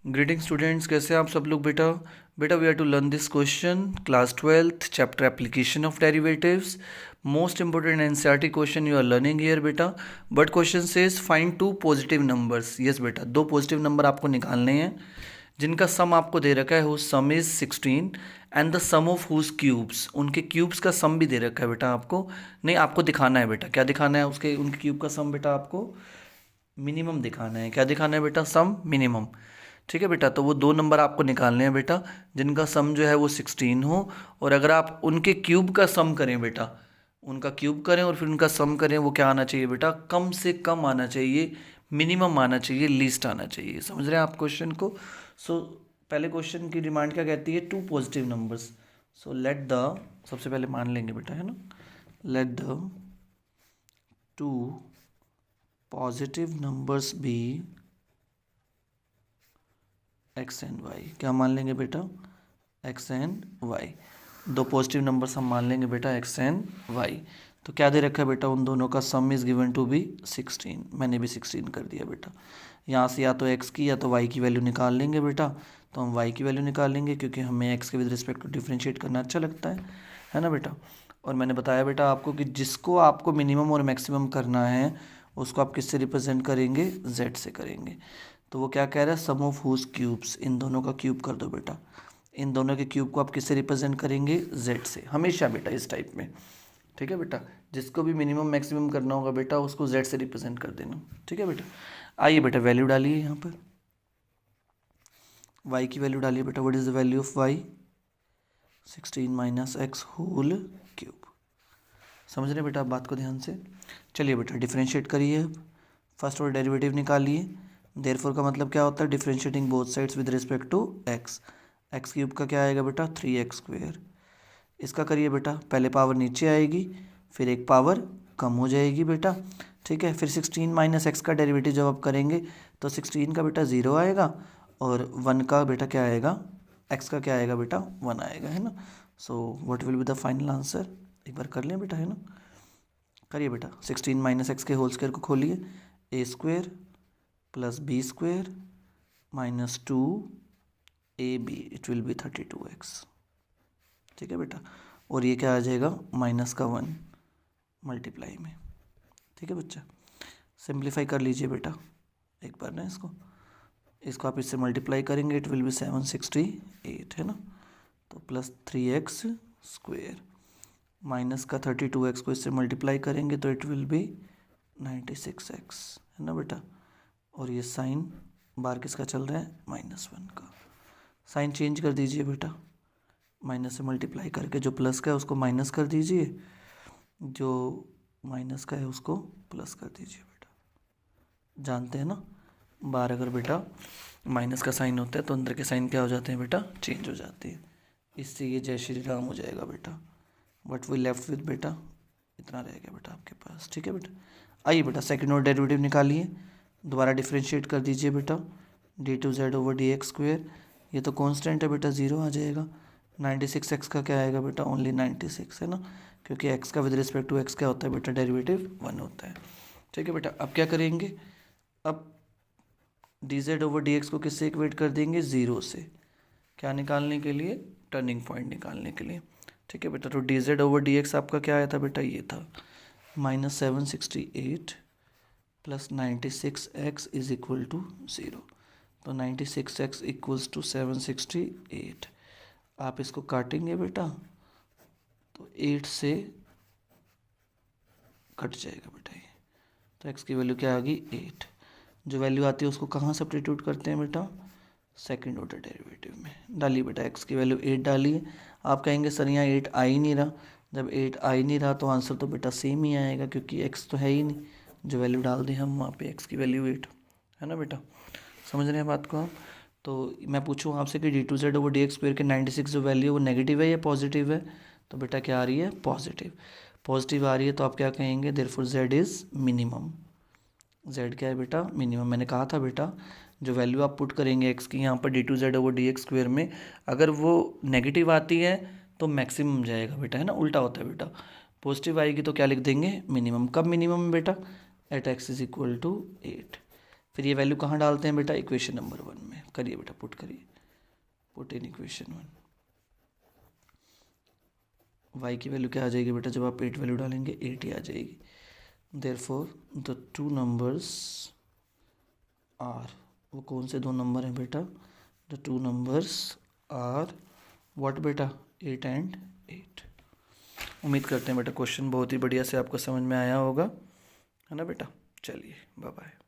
Greeting students, कैसे हैं आप सब लोग? बेटा बेटा we are to learn this question, class 12th chapter application of derivatives. Most important NCERT question you are learning here बेटा। But question says find two positive numbers. Yes बेटा, दो पॉजिटिव नंबर आपको निकालने हैं जिनका सम आपको दे रखा है, whose sum is 16 and the sum of whose cubes. उनके क्यूब्स का सम भी दे रखा है बेटा आपको। नहीं, आपको दिखाना है बेटा। क्या दिखाना है? उसके उनके क्यूब का सम बेटा आपको मिनिमम दिखाना है। क्या दिखाना है बेटा? सम मिनिमम। ठीक है बेटा, तो वो दो नंबर आपको निकालने हैं बेटा जिनका सम जो है वो 16 हो। और अगर आप उनके क्यूब का सम करें बेटा, उनका क्यूब करें और फिर उनका सम करें, वो क्या आना चाहिए बेटा? कम से कम आना चाहिए, मिनिमम आना चाहिए, लीस्ट आना चाहिए। समझ रहे हैं आप क्वेश्चन को? सो पहले क्वेश्चन की डिमांड क्या कहती है? Two positive numbers. So let the, सबसे पहले मान लेंगे बेटा, है ना, let the two positive numbers be X and Y. क्या मान लेंगे बेटा? X and Y. दो पॉजिटिव नंबर्स हम मान लेंगे बेटा, एक्स एंड वाई। तो क्या दे रखा है बेटा? उन दोनों का sum is given to be 16। मैंने भी 16 कर दिया बेटा। यहाँ से या तो एक्स की या तो वाई की वैल्यू निकाल लेंगे बेटा। तो हम वाई की वैल्यू निकाल लेंगे क्योंकि हमें एक्स के विद रिस्पेक्ट टू डिफ्रेंशिएट करना अच्छा लगता है ना बेटा। और मैंने बताया बेटा आपको कि जिसको आपको मिनिमम और मैक्सिमम करना है उसको आप किससे रिप्रेजेंट करेंगे? जेड से करेंगे। तो वो क्या कह रहा है? सम ऑफ हुज क्यूब्स। इन दोनों का क्यूब कर दो बेटा। इन दोनों के क्यूब को आप किससे रिप्रेजेंट करेंगे? जेड से, हमेशा बेटा इस टाइप में। ठीक है बेटा, जिसको भी मिनिमम मैक्सिमम करना होगा बेटा उसको जेड से रिप्रेजेंट कर देना। ठीक है बेटा, आइए बेटा वैल्यू डालिए यहाँ पर। वाई की वैल्यू डालिए बेटा। What is the value of Y? 16 minus X whole cube. समझ रहे बेटा आप बात को ध्यान से? चलिए बेटा डिफ्रेंशिएट करिए। अब फर्स्ट ऑर्डर डेरिवेटिव निकालिए। देयरफॉर का मतलब क्या होता है? Differentiating both sides with respect to X. X cube का क्या आएगा बेटा? 3x square. इसका करिए बेटा, पहले पावर नीचे आएगी फिर एक पावर कम हो जाएगी बेटा। ठीक है, फिर 16 माइनस एक्स का डेरिवेटिव जब आप करेंगे तो 16 का बेटा 0 आएगा और 1 का बेटा क्या आएगा? एक्स का क्या आएगा बेटा? 1 आएगा, है ना। So what will be the final answer? एक बार कर लें बेटा, है ना। करिए बेटा, 16 माइनस एक्स के होल स्क्वायर को खोलिए। A square plus B square minus 2ab, it will be 32x। ठीक है बेटा, और ये क्या आ जाएगा? माइनस का 1 मल्टीप्लाई में। ठीक है बच्चा, सिंप्लीफाई कर लीजिए बेटा एक बार ना इसको आप इससे मल्टीप्लाई करेंगे, इट विल बी 768, है ना। तो प्लस 3x स्क्वेयर माइनस का 32x को इससे मल्टीप्लाई करेंगे तो इट विल बी 96x, है ना बेटा। और ये साइन बार किसका चल रहा है? -1 का। साइन चेंज कर दीजिए बेटा, माइनस से मल्टीप्लाई करके जो प्लस का है उसको माइनस कर दीजिए, जो माइनस का है उसको प्लस कर दीजिए बेटा। जानते हैं ना, बार अगर बेटा माइनस का साइन होता है तो अंदर के साइन क्या हो जाते हैं बेटा? चेंज हो जाती है। इससे ये जय श्री राम हो जाएगा बेटा। व्हाट वी लेफ्ट विद बेटा, इतना रह गया बेटा आपके पास। ठीक है बेटा, आइए बेटा सेकंड ऑर्डर डेरिवेटिव निकालिए। दोबारा डिफ्रेंशिएट कर दीजिए बेटा। d2z/dx²। ये तो कांस्टेंट है बेटा, 0 आ जाएगा। 96x का क्या आएगा बेटा? ओनली 96, है ना, क्योंकि x का विद रिस्पेक्ट टू x क्या होता है बेटा? डेरिवेटिव 1 होता है। ठीक है बेटा, अब क्या करेंगे? अब dz/dx को किससे इक्वेट कर देंगे? 0 से। क्या निकालने के लिए? टर्निंग पॉइंट निकालने के लिए। ठीक है बेटा, तो dz/dx आपका क्या आया था बेटा? ये था -768 plus 96x is equal to 0। तो 96x इक्वल्स टू 768। आप इसको काटेंगे बेटा तो 8 से कट जाएगा बेटा ये। तो x की वैल्यू क्या आ गई? 8। जो वैल्यू आती है उसको कहाँ सब्स्टिट्यूट करते हैं बेटा? सेकंड ऑर्डर डेरिवेटिव में। डालिए बेटा, x की वैल्यू 8 डालिए। आप कहेंगे सर यहाँ 8 आ ही नहीं रहा। जब 8 आ ही नहीं रहा तो आंसर तो बेटा सेम ही आएगा क्योंकि x तो है ही नहीं। जो वैल्यू डाल दें हम वहाँ पे x की वैल्यू 8, है ना बेटा। समझ रहे हैं बात को आप? तो मैं पूछूँ आपसे कि d2z/dx² के 96 जो वैल्यू है वो नेगेटिव है या पॉजिटिव है? तो बेटा क्या आ रही है? पॉजिटिव। पॉजिटिव आ रही है तो आप क्या कहेंगे? Therefore z is minimum. z क्या है बेटा? मिनिमम। मैंने कहा था बेटा जो वैल्यू आप पुट करेंगे x की यहाँ पर d2z/dx² में, अगर वो नेगेटिव आती है तो मैक्सिमम जाएगा बेटा, है ना, उल्टा होता है बेटा। पॉजिटिव आएगी तो क्या लिख देंगे? मिनिमम। कब मिनिमम बेटा? At x is equal to 8। फिर ये वैल्यू कहाँ डालते हैं बेटा? इक्वेशन नंबर 1 में। करिए बेटा, पुट करिए, पुट इन इक्वेशन 1। y की वैल्यू क्या आ जाएगी बेटा, जब आप 8 वैल्यू डालेंगे 8 ही आ जाएगी। Therefore the two numbers are, वो कौन से दो नंबर हैं बेटा, the two numbers are what बेटा, 8 एंड 8। उम्मीद करते हैं बेटा क्वेश्चन बहुत ही बढ़िया से आपको समझ में आया होगा, है ना बेटा। चलिए बाय बाय।